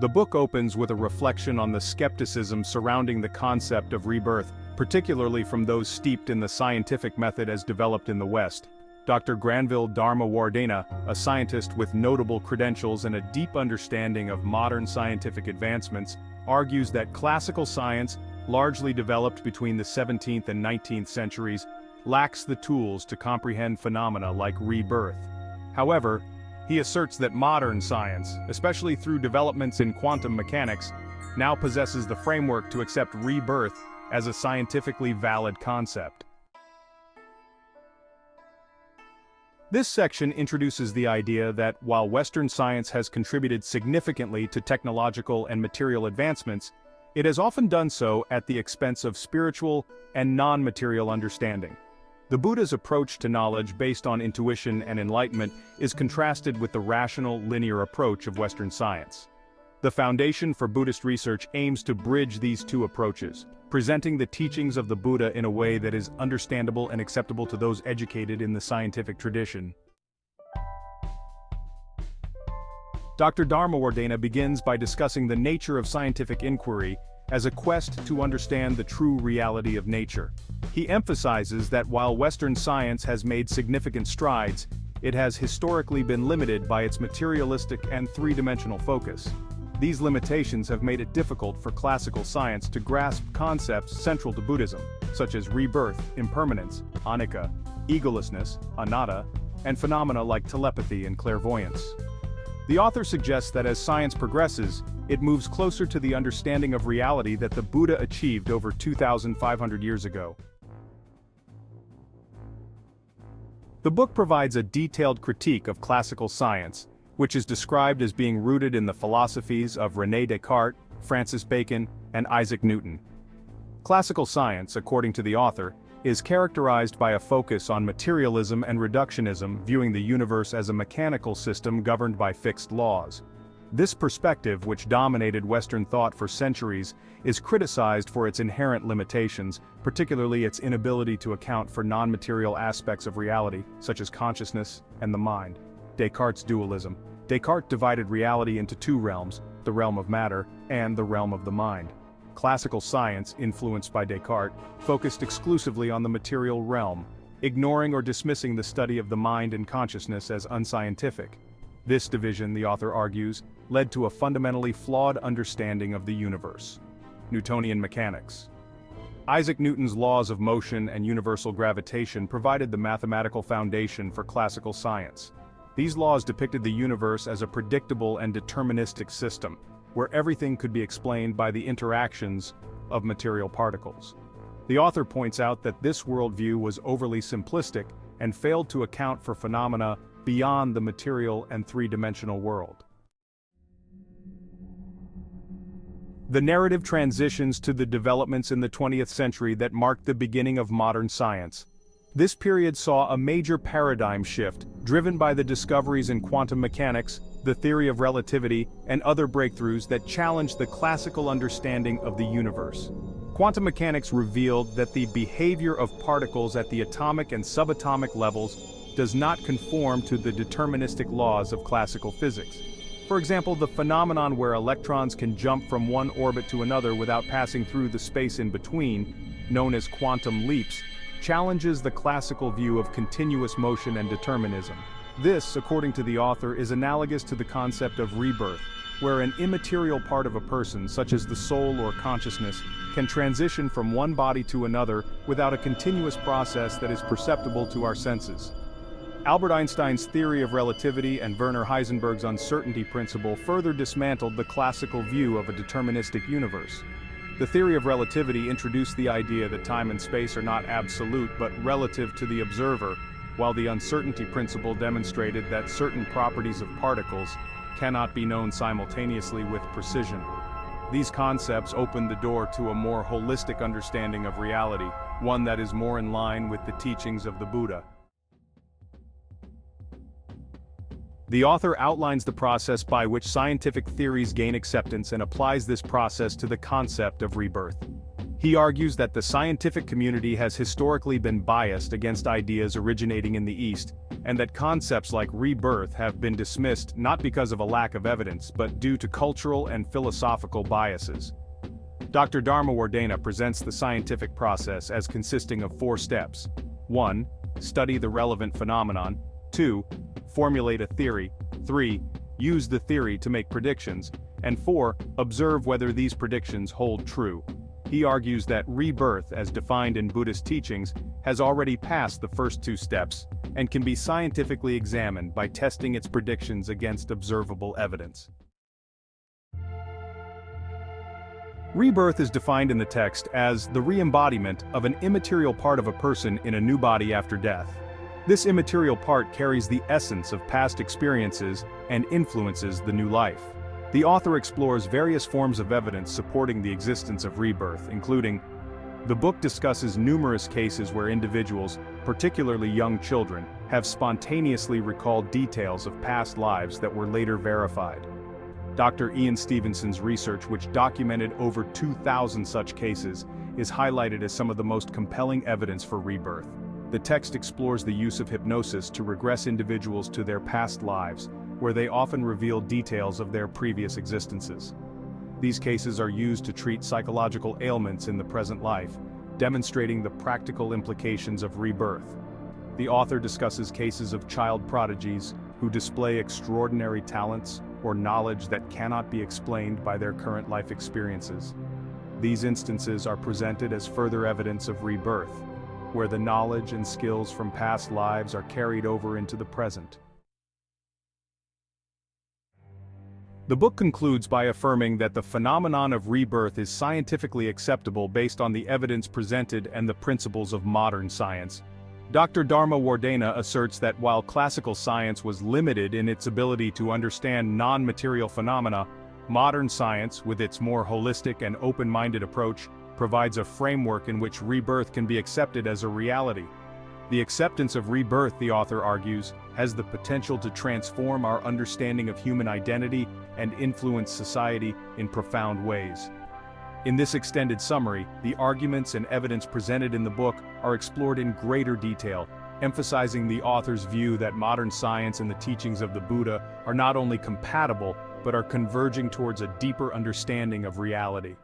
The book opens with a reflection on the skepticism surrounding the concept of rebirth, particularly from those steeped in the scientific method as developed in the West. Dr. Granville Dharmawardena, a scientist with notable credentials and a deep understanding of modern scientific advancements, argues that classical science, largely developed between the 17th and 19th centuries, lacks the tools to comprehend phenomena like rebirth. However, he asserts that modern science, especially through developments in quantum mechanics, now possesses the framework to accept rebirth as a scientifically valid concept. This section introduces the idea that while Western science has contributed significantly to technological and material advancements, it has often done so at the expense of spiritual and non-material understanding. The Buddha's approach to knowledge based on intuition and enlightenment is contrasted with the rational, linear approach of Western science. The foundation for Buddhist research aims to bridge these two approaches, presenting the teachings of the Buddha in a way that is understandable and acceptable to those educated in the scientific tradition. Dr. Dharmawardena begins by discussing the nature of scientific inquiry as a quest to understand the true reality of nature. He emphasizes that while Western science has made significant strides, it has historically been limited by its materialistic and three-dimensional focus. These limitations have made it difficult for classical science to grasp concepts central to Buddhism, such as rebirth, impermanence, anicca, egolessness, anatta, and phenomena like telepathy and clairvoyance. The author suggests that as science progresses, it moves closer to the understanding of reality that the Buddha achieved over 2,500 years ago. The book provides a detailed critique of classical science, which is described as being rooted in the philosophies of René Descartes, Francis Bacon, and Isaac Newton. Classical science, according to the author, is characterized by a focus on materialism and reductionism, viewing the universe as a mechanical system governed by fixed laws. This perspective, which dominated Western thought for centuries, is criticized for its inherent limitations, particularly its inability to account for non-material aspects of reality, such as consciousness and the mind. Descartes' dualism. Descartes divided reality into two realms, the realm of matter and the realm of the mind. Classical science, influenced by Descartes, focused exclusively on the material realm, ignoring or dismissing the study of the mind and consciousness as unscientific. This division, the author argues, led to a fundamentally flawed understanding of the universe. Newtonian mechanics. Isaac Newton's laws of motion and universal gravitation provided the mathematical foundation for classical science. These laws depicted the universe as a predictable and deterministic system, where everything could be explained by the interactions of material particles. The author points out that this worldview was overly simplistic and failed to account for phenomena beyond the material and three-dimensional world. The narrative transitions to the developments in the 20th century that marked the beginning of modern science. This period saw a major paradigm shift, driven by the discoveries in quantum mechanics, the theory of relativity, and other breakthroughs that challenged the classical understanding of the universe. Quantum mechanics revealed that the behavior of particles at the atomic and subatomic levels does not conform to the deterministic laws of classical physics. For example, the phenomenon where electrons can jump from one orbit to another without passing through the space in between, known as quantum leaps, challenges the classical view of continuous motion and determinism. This, according to the author, is analogous to the concept of rebirth, where an immaterial part of a person, such as the soul or consciousness, can transition from one body to another without a continuous process that is perceptible to our senses. Albert Einstein's theory of relativity and Werner Heisenberg's uncertainty principle further dismantled the classical view of a deterministic universe. The theory of relativity introduced the idea that time and space are not absolute but relative to the observer, while the uncertainty principle demonstrated that certain properties of particles cannot be known simultaneously with precision. These concepts opened the door to a more holistic understanding of reality, one that is more in line with the teachings of the Buddha. The author outlines the process by which scientific theories gain acceptance and applies this process to the concept of rebirth. He argues that the scientific community has historically been biased against ideas originating in the East, and that concepts like rebirth have been dismissed not because of a lack of evidence but due to cultural and philosophical biases. Dr. Dharma Wardena presents the scientific process as consisting of 4 steps. 1. Study the relevant phenomenon. 2. Formulate a theory. 3. Use the theory to make predictions. And 4. Observe whether these predictions hold true. He argues that rebirth, as defined in Buddhist teachings, has already passed the first 2 steps, and can be scientifically examined by testing its predictions against observable evidence. Rebirth is defined in the text as the re-embodiment of an immaterial part of a person in a new body after death. This immaterial part carries the essence of past experiences and influences the new life. The author explores various forms of evidence supporting the existence of rebirth, including: the book discusses numerous cases where individuals, particularly young children, have spontaneously recalled details of past lives that were later verified. Dr. Ian Stevenson's research, which documented over 2,000 such cases, is highlighted as some of the most compelling evidence for rebirth. The text explores the use of hypnosis to regress individuals to their past lives, where they often reveal details of their previous existences. These cases are used to treat psychological ailments in the present life, demonstrating the practical implications of rebirth. The author discusses cases of child prodigies who display extraordinary talents or knowledge that cannot be explained by their current life experiences. These instances are presented as further evidence of rebirth, where the knowledge and skills from past lives are carried over into the present. The book concludes by affirming that the phenomenon of rebirth is scientifically acceptable based on the evidence presented and the principles of modern science. Dr. Dharma Wardena asserts that while classical science was limited in its ability to understand non-material phenomena, modern science, with its more holistic and open-minded approach, provides a framework in which rebirth can be accepted as a reality. The acceptance of rebirth, the author argues, has the potential to transform our understanding of human identity and influence society in profound ways. In this extended summary, the arguments and evidence presented in the book are explored in greater detail, emphasizing the author's view that modern science and the teachings of the Buddha are not only compatible, but are converging towards a deeper understanding of reality.